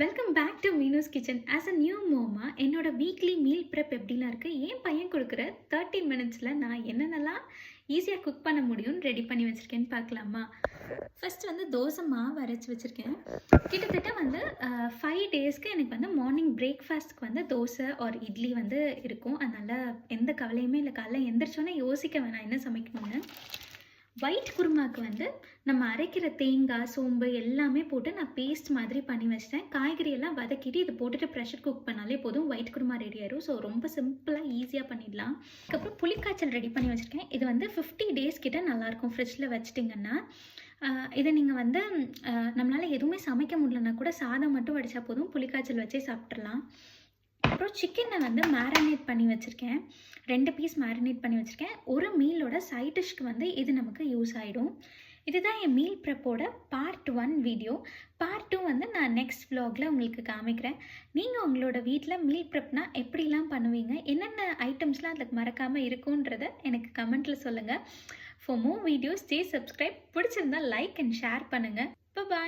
Welcome back to Meenu's kitchen. As a new mama என்னோட weekly meal prep எப்படிலாம் இருக்குது, என் பையன் கொடுக்குற 30 மினிட்ஸில் நான் என்னென்னலாம் ஈஸியாக குக் பண்ண முடியும்னு ரெடி பண்ணி வச்சுருக்கேன்னு பார்க்கலாமா? ஃபஸ்ட்டு வந்து தோசை மாவு அரைச்சி வச்சுருக்கேன். கிட்டத்தட்ட வந்து 5 டேஸ்க்கு எனக்கு வந்து மார்னிங் பிரேக்ஃபாஸ்ட்டுக்கு வந்து தோசை ஒரு இட்லி வந்து இருக்கும். அதனால் எந்த கவலையுமே இல்லை. காலைல எந்திரிச்சோன்னே யோசிக்க வேணாம் என்ன சமைக்கணும்னு. ஒயிட் குருமாவுக்கு வந்து நம்ம அரைக்கிற தேங்காய், சோம்பு எல்லாமே போட்டு நான் பேஸ்ட் மாதிரி பண்ணி வச்சிட்டேன். காய்கறி எல்லாம் வதக்கிட்டு இது போட்டுட்டு ப்ரெஷர் குக் பண்ணாலே போதும், ஒயிட் குருமா ரெடி ஆயிடும். ஸோ ரொம்ப சிம்பிளாக ஈஸியாக பண்ணிடலாம். அதுக்கப்புறம் புளிக்காய்ச்சல் ரெடி பண்ணி வச்சுருக்கேன். இது வந்து 50 டேஸ் கிட்ட நல்லாயிருக்கும் ஃப்ரிட்ஜில் வச்சிட்டிங்கன்னா. இதை நீங்கள் வந்து நம்மளால் எதுவுமே சமைக்க முடியலன்னா கூட சாதம் மட்டும் வடித்தா போதும், புளிக்காய்ச்சல் வச்சே சாப்பிட்றலாம். அப்புறம் சிக்கனை வந்து மேரினேட் பண்ணி வச்சுருக்கேன். 2 பீஸ் மேரினேட் பண்ணி வச்சுருக்கேன். ஒரு மீலோட சைட் டிஷ்க்கு வந்து இது நமக்கு யூஸ் ஆகிடும். இதுதான் என் மீல் ப்ரெப்போட பார்ட் 1 வீடியோ. பார்ட் 2 வந்து நான் நெக்ஸ்ட் vlogல உங்களுக்கு காமிக்கிறேன். நீங்கள் உங்களோட வீட்டில் மீல் ப்ரெப்னால் எப்படிலாம் பண்ணுவீங்க, என்னென்ன ஐட்டம்ஸ்லாம் அதுக்கு மறக்காமல் இருக்குன்றதை எனக்கு கமெண்ட்டில் சொல்லுங்கள். For more videos stay subscribe. பிடிச்சிருந்தா லைக் அண்ட் ஷேர் பண்ணுங்கள். பாய்.